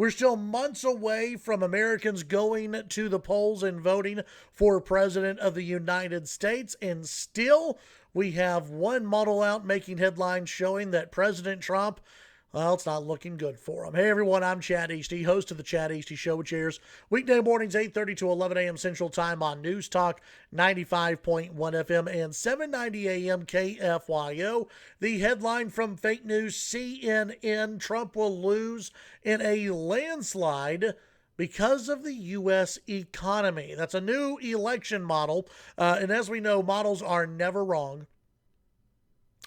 We're still months away from Americans going to the polls and voting for President of the United States, and still we have one model out making headlines showing that President Trump, well, it's not looking good for him. Hey, everyone, I'm Chad Hasty, host of the Chad Hasty Show, which airs weekday mornings 8:30 to 11 a.m. Central Time on News Talk 95.1 FM and 790 a.m. KFYO. The headline from fake news CNN, Trump will lose in a landslide because of the U.S. economy. That's a new election model, and as we know, models are never wrong.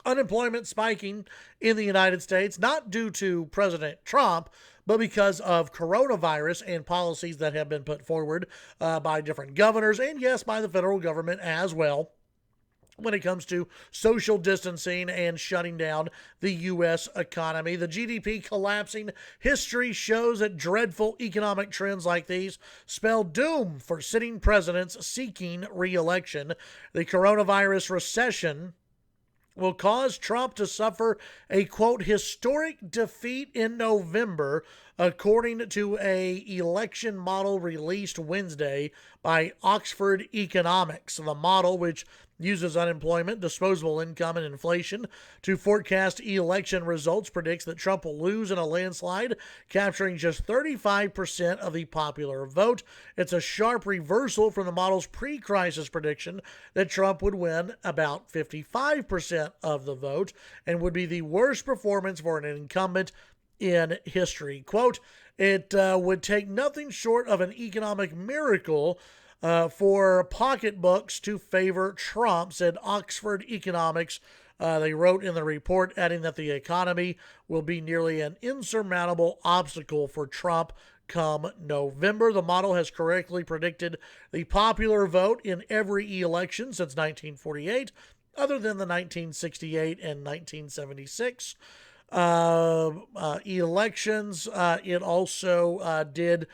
Unemployment spiking in the United States, not due to President Trump, but because of coronavirus and policies that have been put forward by different governors and, yes, by the federal government as well, when it comes to social distancing and shutting down the U.S. economy. The GDP collapsing. History shows that dreadful economic trends like these spell doom for sitting presidents seeking re-election. The coronavirus recession will cause Trump to suffer a, quote, historic defeat in November, according to a election model released Wednesday by Oxford Economics. The model, which uses unemployment, disposable income, and inflation to forecast election results, predicts that Trump will lose in a landslide, capturing just 35% of the popular vote. It's a sharp reversal from the model's pre-crisis prediction that Trump would win about 55% of the vote and would be the worst performance for an incumbent in history. Quote, it would take nothing short of an economic miracle for pocketbooks to favor Trump, said Oxford Economics. They wrote in the report, adding that the economy will be nearly an insurmountable obstacle for Trump come November. The model has correctly predicted the popular vote in every election since 1948, other than the 1968 and 1976 elections. It also did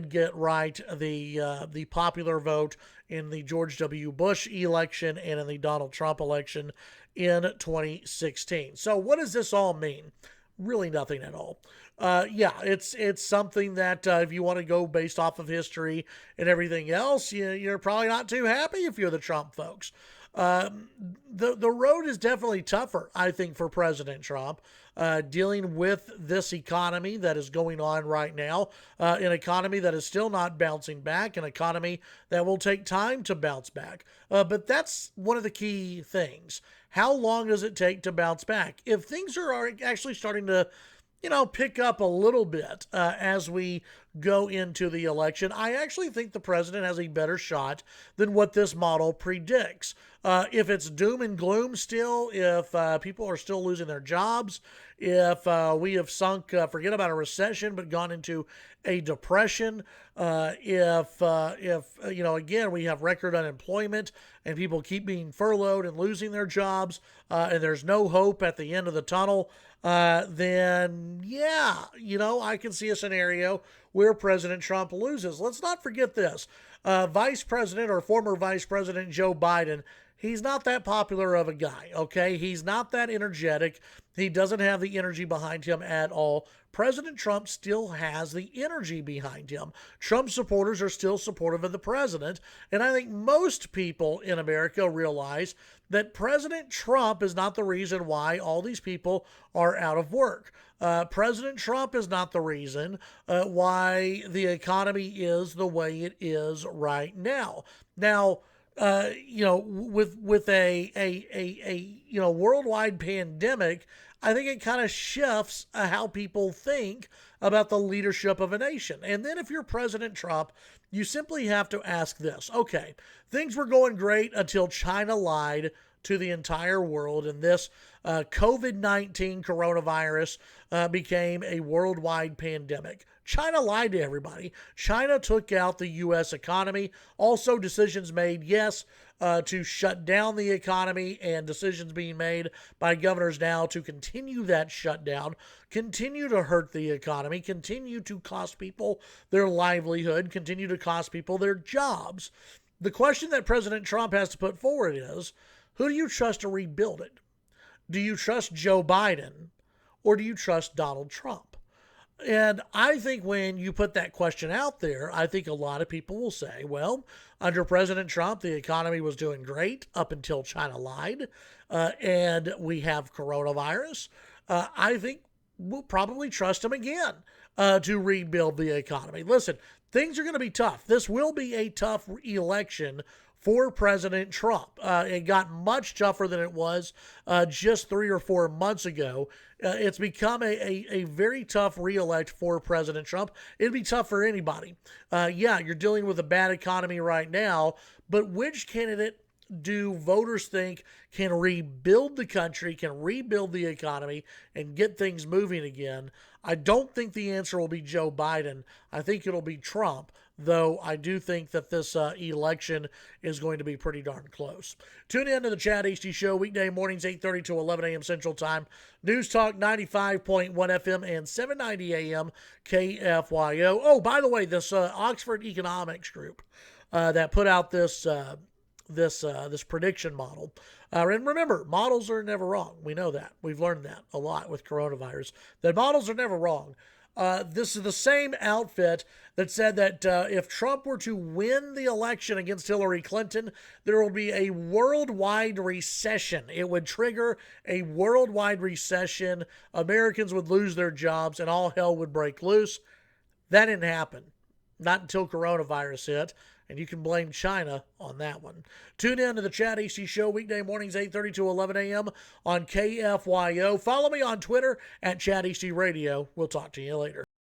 get right the popular vote in the George W. Bush election and in the Donald Trump election in 2016. So what does this all mean? Really nothing at all. It's something that if you want to go based off of history and everything else, you're probably not too happy if you're the Trump folks. The road is definitely tougher, I think, for President Trump, dealing with this economy that is going on right now, an economy that is still not bouncing back, an economy that will take time to bounce back. But that's one of the key things. How long does it take to bounce back? If things are actually starting to pick up a little bit as we go into the election, I actually think the president has a better shot than what this model predicts. If it's doom and gloom still, if people are still losing their jobs, if we have sunk, forget about a recession, but gone into a depression, if again, we have record unemployment and people keep being furloughed and losing their jobs, and there's no hope at the end of the tunnel, then I can see a scenario where President Trump loses. Let's not forget this. Vice President or former Vice President Joe Biden, he's not that popular of a guy, okay? He's not that energetic. He doesn't have the energy behind him at all. President Trump still has the energy behind him. Trump supporters are still supportive of the president, and I think most people in America realize that President Trump is not the reason why all these people are out of work. President Trump is not the reason why the economy is the way it is right now. Now, with a worldwide pandemic, I think it kind of shifts how people think about the leadership of a nation. And then if you're President Trump, you simply have to ask this. Okay, things were going great until China lied to the entire world, and this COVID-19 coronavirus became a worldwide pandemic. China lied to everybody. China took out the U.S. economy. Also, decisions made, yes, to shut down the economy, and decisions being made by governors now to continue that shutdown, continue to hurt the economy, continue to cost people their livelihood, continue to cost people their jobs. The question that President Trump has to put forward is, who do you trust to rebuild it? Do you trust Joe Biden or do you trust Donald Trump? And I think when you put that question out there, I think a lot of people will say, well, under President Trump, the economy was doing great up until China lied, and we have coronavirus. I think we'll probably trust him again to rebuild the economy. Listen, things are going to be tough. This will be a tough election for President Trump. It got much tougher than it was just 3 or 4 months ago. It's become a very tough reelect for President Trump. It'd be tough for anybody. Yeah, you're dealing with a bad economy right now, but which candidate do voters think can rebuild the country, can rebuild the economy, and get things moving again? I don't think the answer will be Joe Biden. I think it'll be Trump, though I do think that this election is going to be pretty darn close. Tune in to the Chad Hasty Show weekday mornings, 8:30 to 11 a.m. Central Time. News Talk 95.1 FM and 790 a.m. KFYO. Oh, by the way, this Oxford Economics group that put out this prediction model. And remember, models are never wrong. We know that. We've learned that a lot with coronavirus. That models are never wrong. This is the same outfit that said that if Trump were to win the election against Hillary Clinton, there will be a worldwide recession. It would trigger a worldwide recession. Americans would lose their jobs and all hell would break loose. That didn't happen. Not until coronavirus hit. And you can blame China on that one. Tune in to the Chad Hasty Show weekday mornings, 8:30 to 11 a.m. on KFYO. Follow me on Twitter at Chad Hasty Radio. We'll talk to you later.